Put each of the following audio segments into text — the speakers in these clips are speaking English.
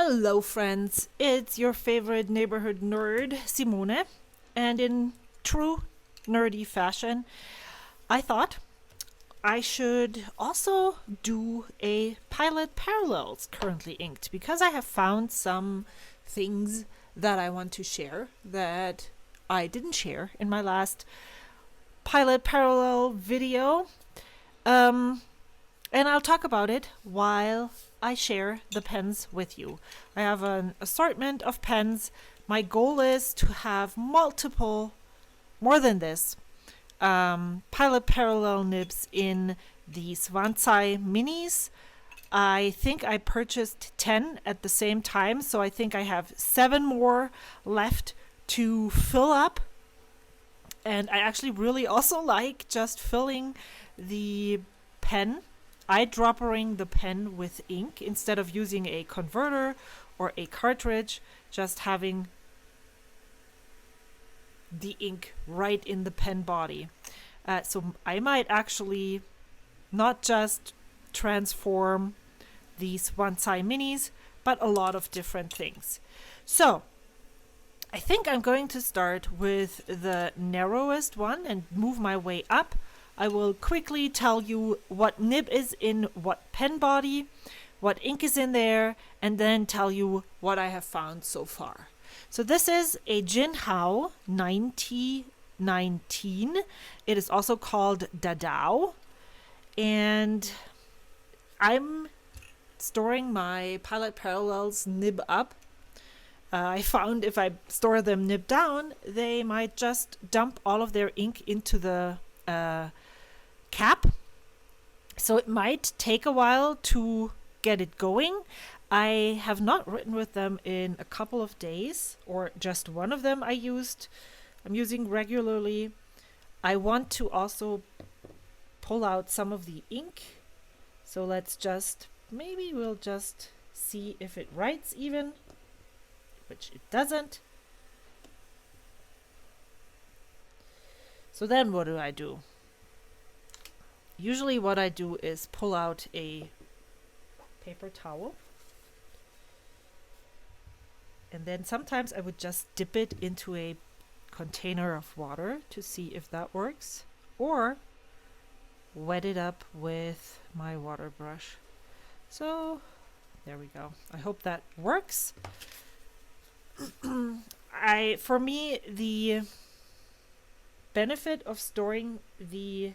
Hello, friends. It's your favorite neighborhood nerd, Simone. And in true nerdy fashion, I thought I should also do a Pilot Parallels currently inked because I have found some things that I want to share that I didn't share in my last Pilot Parallel video. Um, and I'll talk about it while I share the pens with you. I have an assortment of pens. My goal is to have multiple, more than this, Pilot Parallel nibs in the Swansai minis. I think I purchased 10 at the same time, so I think I have 7 more left to fill up. And I actually really also like just filling the pen, eyedroppering the pen with ink instead of using a converter or a cartridge, just having the ink right in the pen body. So I might actually not just transform these Swansai minis, but a lot of different things. So I think I'm going to start with the narrowest one and move my way up. I will quickly tell you what nib is in what pen body, what ink is in there, and then tell you what I have found so far. So this is a Jinhao 9019. It is also called Dadao. And I'm storing my Pilot Parallels nib up. I found if I store them nib down, they might just dump all of their ink into the cap. So it might take a while to get it going. I have not written with them in a couple of days, or just one of them I'm using regularly. I want to also pull out some of the ink. So maybe we'll just see if it writes even, which it doesn't. So then what do? Usually what I do is pull out a paper towel. And then sometimes I would just dip it into a container of water to see if that works. Or wet it up with my water brush. So there we go. I hope that works. For me, the benefit of storing the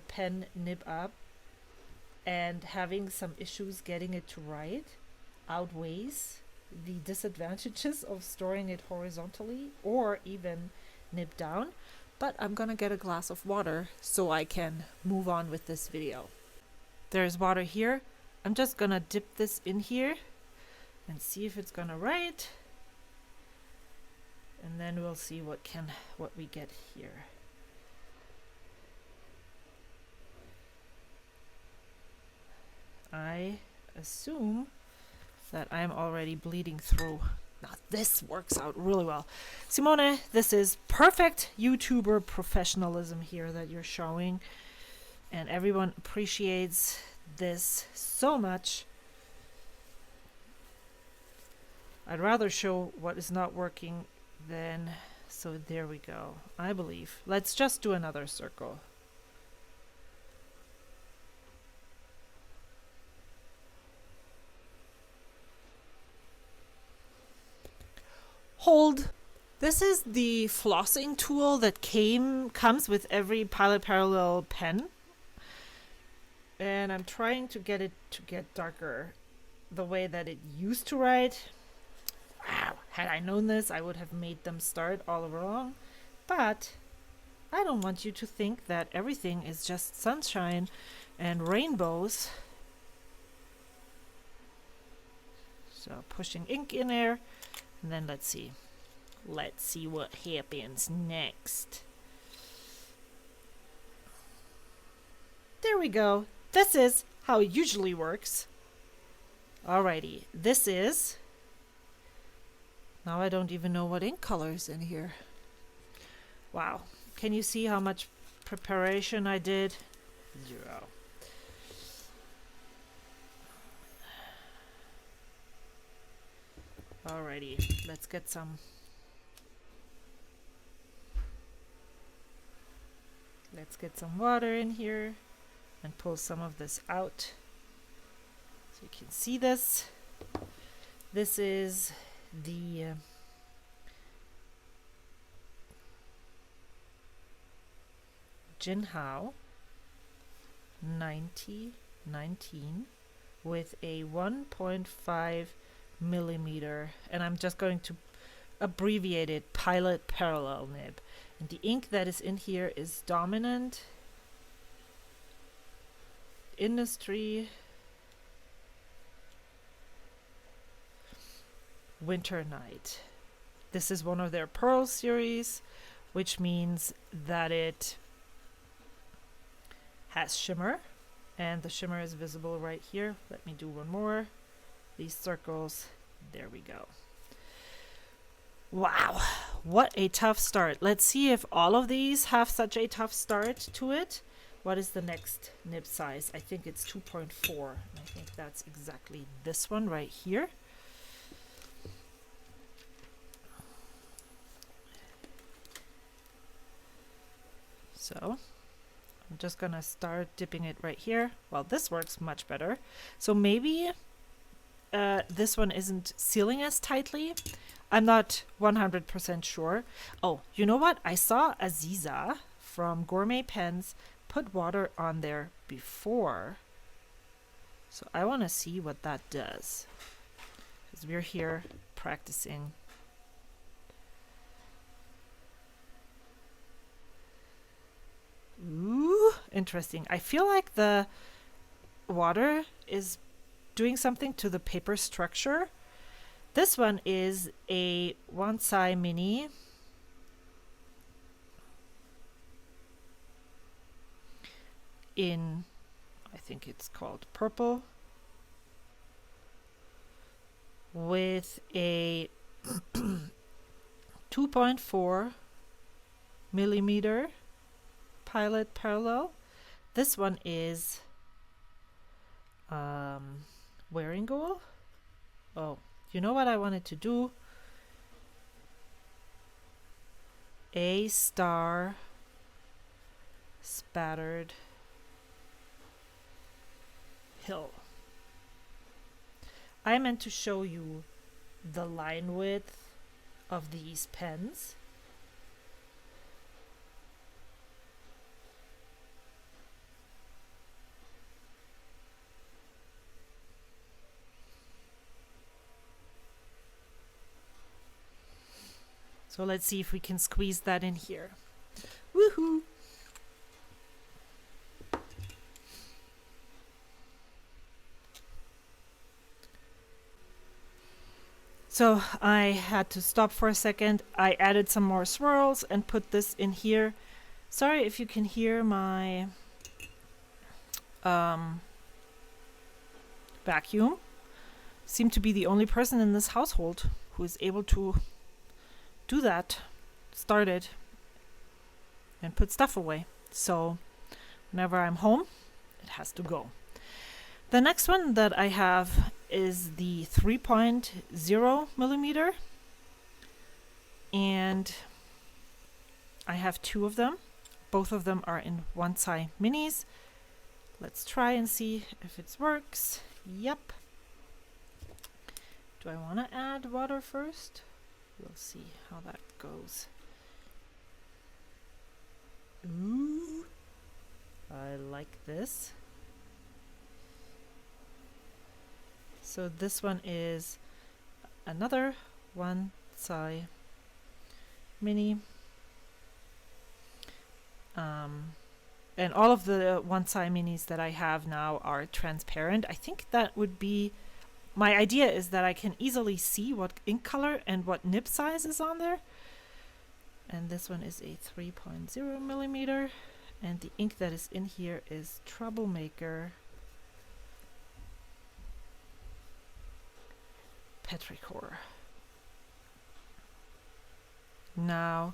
pen nib up and having some issues getting it to write outweighs the disadvantages of storing it horizontally or even nib down. But I'm gonna get a glass of water so I can move on with this video. There's water here. I'm just gonna dip this in here and see if it's gonna write, and then we'll see what we get here. I assume that I'm already bleeding through. Now this works out really well. Simone, this is perfect YouTuber professionalism here that you're showing, and everyone appreciates this so much. I'd rather show what is not working than... So there we go, I believe. Let's just do another circle. Hold. This is the flossing tool that comes with every Pilot Parallel pen. And I'm trying to get it to get darker the way that it used to write. Wow, had I known this, I would have made them start all wrong. But I don't want you to think that everything is just sunshine and rainbows. So pushing ink in there, and then let's see what happens next. There we go. This is how it usually works. Alrighty, this is... Now I don't even know what ink color is in here. Wow. Can you see how much preparation I did? 0. Alrighty, let's get some. Let's get some water in here and pull some of this out so you can see this. This is the Jinhao 9019 with a 1.5 millimeter, and I'm just going to abbreviate it, pilot parallel nib. And the ink that is in here is Dominant Industry Winter Night. This is one of their Pearl series, which means that it has shimmer, and the shimmer is visible right here. Let me do one more. These circles, there we go. Wow, what a tough start. Let's see if all of these have such a tough start to it. What is the next nib size? I think it's 2.4. I think that's exactly this one right here. So I'm just gonna start dipping it right here. Well, this works much better. So maybe this one isn't sealing as tightly. I'm not 100% sure. Oh, you know what? I saw Aziza from Gourmet Pens put water on there before. So I want to see what that does, because we're here practicing. Ooh, interesting. I feel like the water is doing something to the paper structure. This one is a Wansai Mini in, I think it's called purple, with a 2.4 millimeter pilot parallel. This one is wearing gold. Oh, you know what I wanted to do? A star spattered hill. I meant to show you the line width of these pens. So let's see if we can squeeze that in here. Woohoo! So I had to stop for a second. I added some more swirls and put this in here. Sorry if you can hear my vacuum. Seem to be the only person in this household who is able to do that, start it, and put stuff away. So whenever I'm home, it has to go. The next one that I have is the 3.0 millimeter, and I have two of them. Both of them are in Wansai Minis. Let's try and see if it works. Yep. Do I want to add water first? We'll see how that goes. Ooh, I like this. So this one is another Wansai Mini. And all of the Wansai Minis that I have now are transparent. I think that would be, my idea is that I can easily see what ink color and what nib size is on there. And this one is a 3.0 millimeter. And the ink that is in here is Troublemaker Petrichor. Now,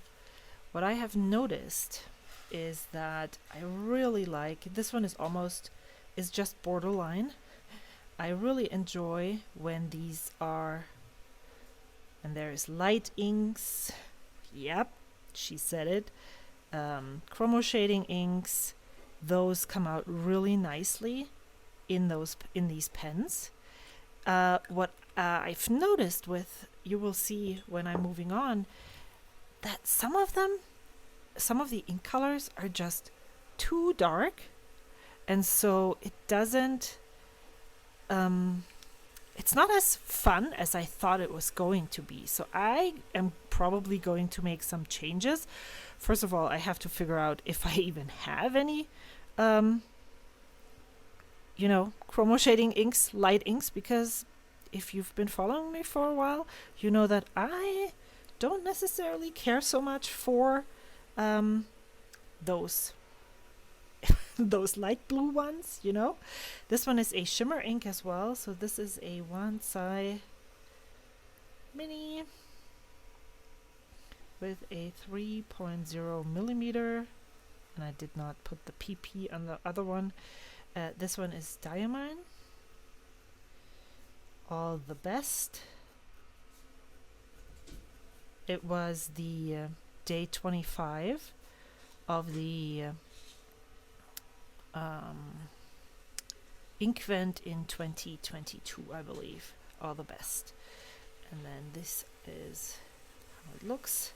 what I have noticed is that I really like, this one is just borderline. I really enjoy when these are And there's light inks. Yep, she said it. Chromo shading inks. Those come out really nicely in these pens. What I've noticed with, you will see when I'm moving on, that some of the ink colors are just too dark, and so it doesn't, it's not as fun as I thought it was going to be. So I am probably going to make some changes. First of all, I have to figure out if I even have any, chromo shading inks, light inks, because if you've been following me for a while, you know that I don't necessarily care so much for those those light blue ones, This one is a shimmer ink as well, so this is a Wansai Mini with a 3.0 millimeter, and I did not put the PP on the other one. This one is Diamine. All the best. It was the day 25 of the Inkvent in 2022, I believe. All the best. And then this is how it looks.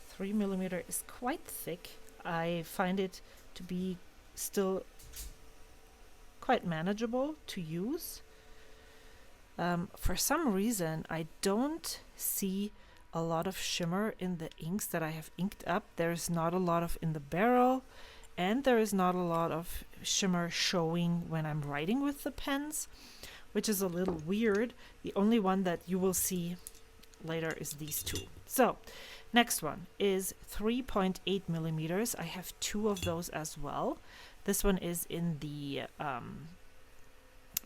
3 millimeter is quite thick. I find it to be still quite manageable to use. For some reason, I don't see a lot of shimmer in the inks that I have inked up. There's not a lot of in the barrel, and there is not a lot of shimmer showing when I'm writing with the pens, which is a little weird. The only one that you will see later is these two. So next one is 3.8 millimeters. I have two of those as well. This one is in the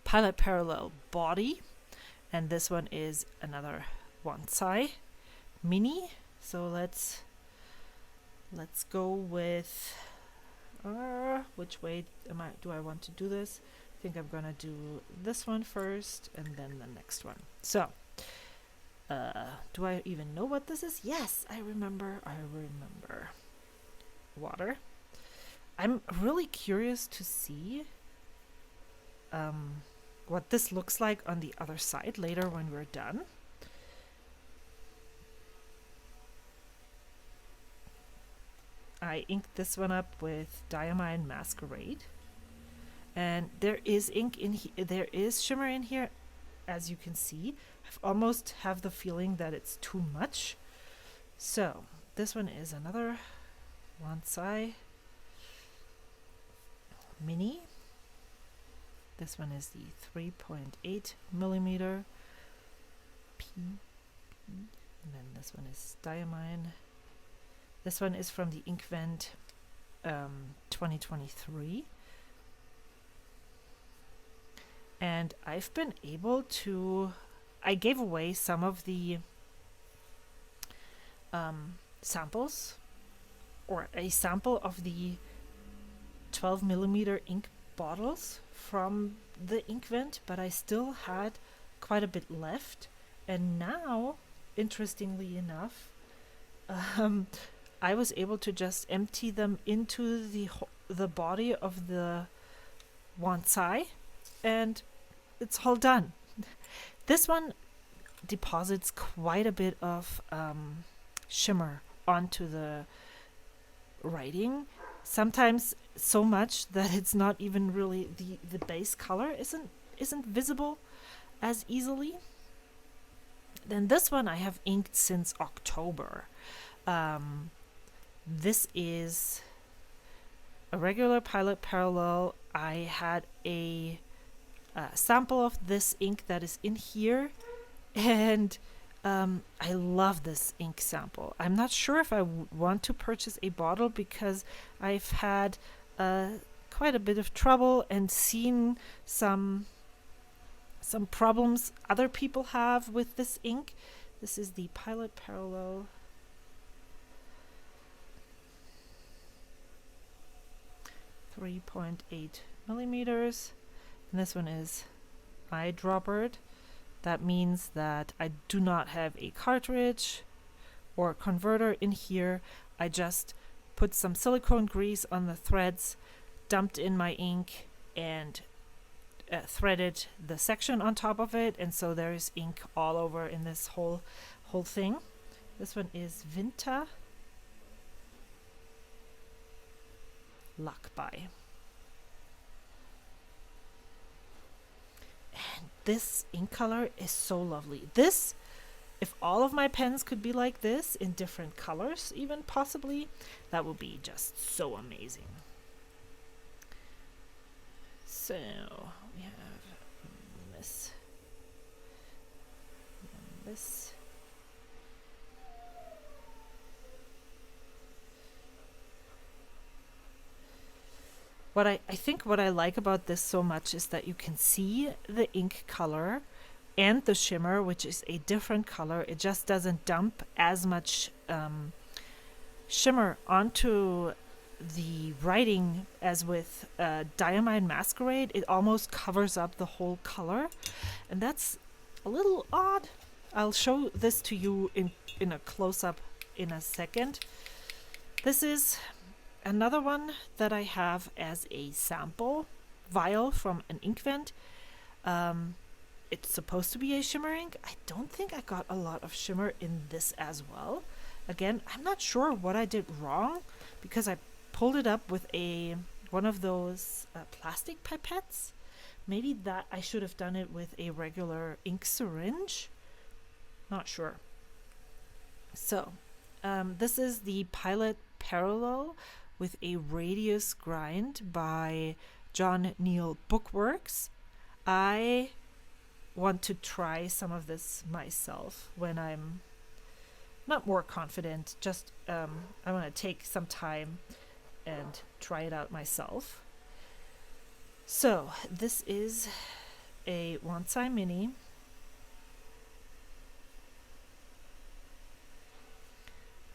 Pilot Parallel body, and this one is another Wansai Mini. So let's go with which way do I want to do this? I think I'm gonna do this one first and then the next one. So do I even know what this is? Yes, I remember. Water. I'm really curious to see what this looks like on the other side later when we're done. I inked this one up with Diamine Masquerade, and there is ink in here. There is shimmer in here, as you can see. I almost have the feeling that it's too much. So this one is another Wansai Mini. This one is the 3.8 millimeter P, and then this one is Diamine. This one is from the Inkvent 2023. And I've been able to, I gave away some of the samples, or a sample of the 12 millimeter ink bottles from the Inkvent, but I still had quite a bit left. And now, interestingly enough, I was able to just empty them into the body of the Wansai, and it's all done. This one deposits quite a bit of shimmer onto the writing, sometimes so much that it's not even really the base color isn't visible as easily. Then this one I have inked since October. This is a regular Pilot Parallel. I had a sample of this ink that is in here, and I love this ink sample. I'm not sure if I want to purchase a bottle because I've had quite a bit of trouble and seen some problems other people have with this ink. This is the Pilot Parallel 3.8 millimeters, and this one is Eyedroppered. That means that I do not have a cartridge or converter in here. I just put some silicone grease on the threads, dumped in my ink, and threaded the section on top of it, and so there's ink all over in this whole thing. This one is Vinta Lackby. And this ink color is so lovely. This, if all of my pens could be like this in different colors, even possibly, that would be just so amazing. So we have this and this. What I think what I like about this so much is that you can see the ink color and the shimmer, which is a different color. It just doesn't dump as much shimmer onto the writing as with Diamine Masquerade. It almost covers up the whole color, and that's a little odd. I'll show this to you in a close-up in a second. This is another one that I have as a sample vial from an Inkvent. It's supposed to be a shimmer ink. I don't think I got a lot of shimmer in this as well. Again, I'm not sure what I did wrong, because I pulled it up with one of those plastic pipettes. Maybe that I should have done it with a regular ink syringe. Not sure. So this is the Pilot Parallel with a radius grind by John Neal Bookworks. I want to try some of this myself when I'm not more confident. Just I want to take some time and try it out myself. So this is a Wonsai Mini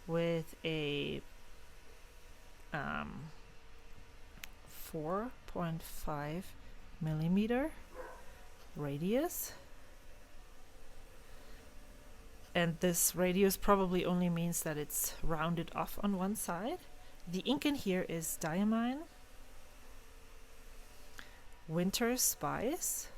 with a 4.5 millimeter radius, and this radius probably only means that it's rounded off on one side. The ink in here is Diamine Winter Spice,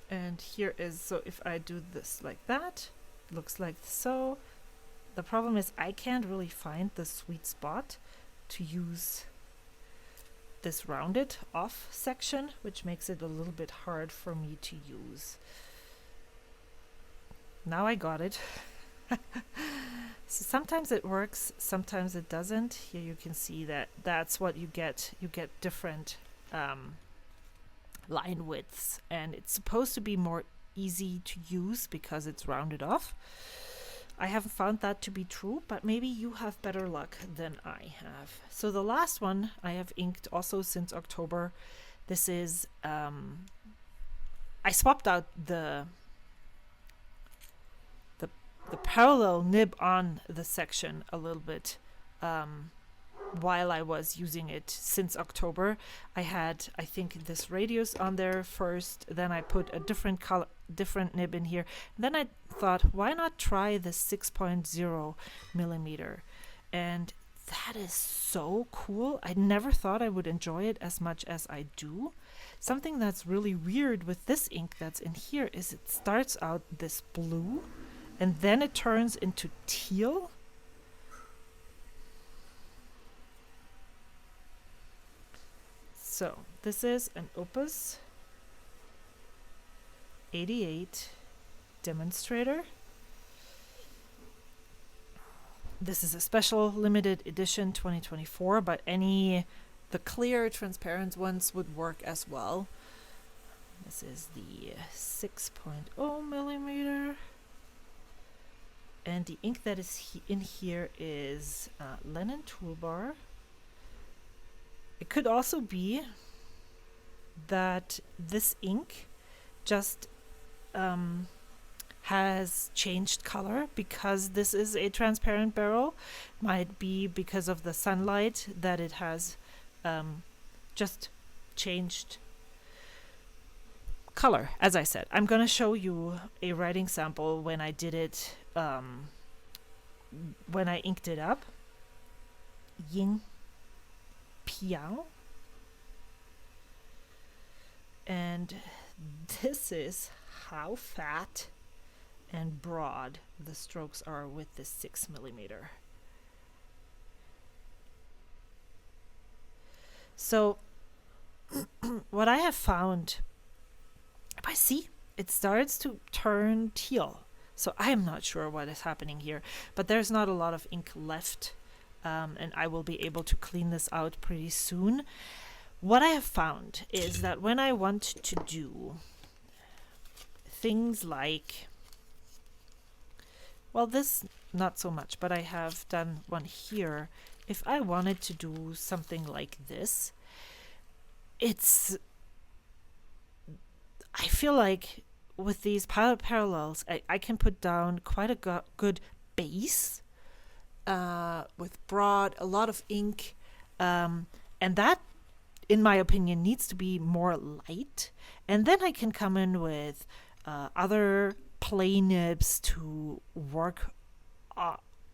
and here is, so if I do this like that, looks like so. The problem is I can't really find the sweet spot to use this rounded off section, which makes it a little bit hard for me to use. Now I got it. So sometimes it works, sometimes it doesn't. Here you can see that that's what you get. You get different line widths, and it's supposed to be more easy to use because it's rounded off. I haven't found that to be true, but maybe you have better luck than I have. So the last one I have inked also since October. This is, I swapped out the parallel nib on the section a little bit while I was using it since October. I had, I think, this radius on there first, then I put a different color, different nib in here. Then I thought, why not try the 6.0 millimeter? And that is so cool. I never thought I would enjoy it as much as I do. Something that's really weird with this ink that's in here is it starts out this blue and then it turns into teal. So this is an Opus 88 demonstrator. This is a special limited edition 2024, but the clear transparent ones would work as well. This is the 6.0 millimeter. And the ink that is in here is Lennon Toolbar. It could also be that this ink just has changed color because this is a transparent barrel. Might be because of the sunlight that it has just changed color, as I said. I'm going to show you a writing sample when I did it, when I inked it up. Yin Piao. And this is how fat and broad the strokes are with this 6mm. So what I have found, I see it starts to turn teal. So I am not sure what is happening here, but there's not a lot of ink left, and I will be able to clean this out pretty soon. What I have found is that when I want to do things like, well, this not so much, but I have done one here. If I wanted to do something like this, I feel like with these pilot parallels, I can put down quite a good base with broad, a lot of ink, and that, in my opinion, needs to be more light. And then I can come in with other play nibs to work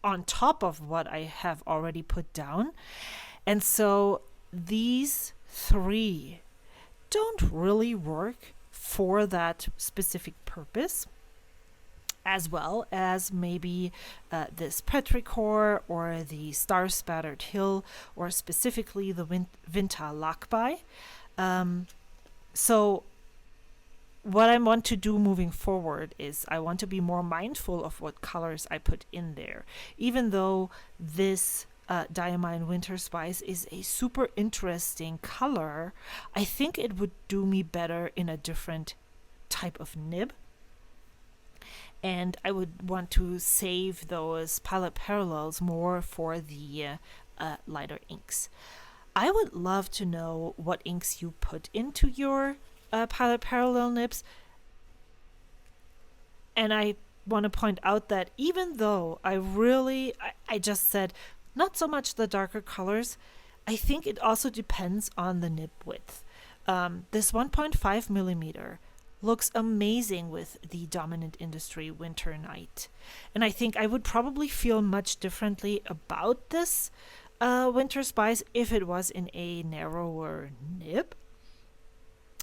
on top of what I have already put down. And so these three don't really work for that specific purpose, as well as maybe this Petrichor or the Star Spattered Hill, or specifically the Vinta Lakbai. So what I want to do moving forward is I want to be more mindful of what colors I put in there. Even though this Diamine Winter Spice is a super interesting color, I think it would do me better in a different type of nib. And I would want to save those pilot parallels more for the lighter inks. I would love to know what inks you put into your pilot parallel nibs. And I want to point out that even though I just said not so much the darker colors, I think it also depends on the nib width. This 1.5mm looks amazing with the Dominant Industry Winter Night. And I think I would probably feel much differently about this Winter Spice if it was in a narrower nib.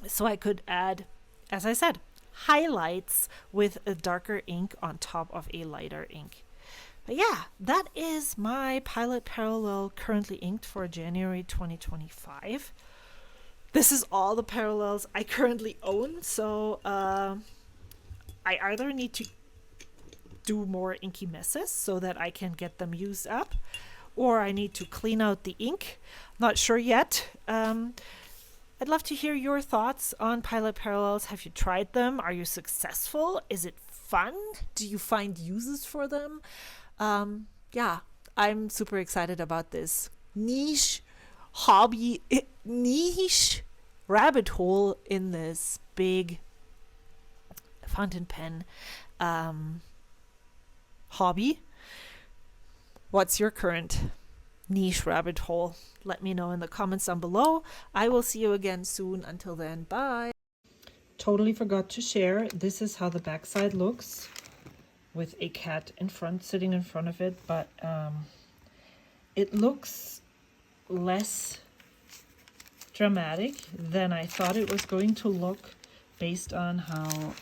So I could add, as I said, highlights with a darker ink on top of a lighter ink. But yeah, that is my Pilot Parallel currently inked for January 2025. This is all the parallels I currently own, so I either need to do more inky messes so that I can get them used up, or I need to clean out the ink. Not sure yet. I'd love to hear your thoughts on Pilot Parallels. Have you tried them? Are you successful? Is it fun? Do you find uses for them? Yeah, I'm super excited about this niche rabbit hole in this big fountain pen hobby. What's your current niche rabbit hole? Let me know in the comments down below. I will see you again soon. Until then, bye. Totally forgot to share. This is how the backside looks with a cat sitting in front of it, but it looks less dramatic than I thought it was going to look based on how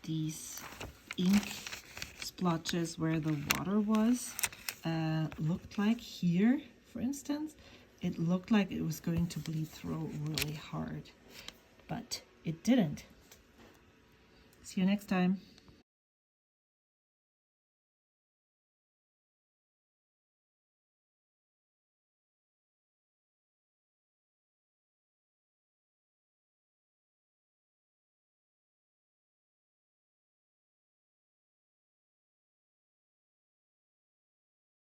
these ink splotches where the water was looked like here, for instance. It looked like it was going to bleed through really hard, but it didn't. See you next time.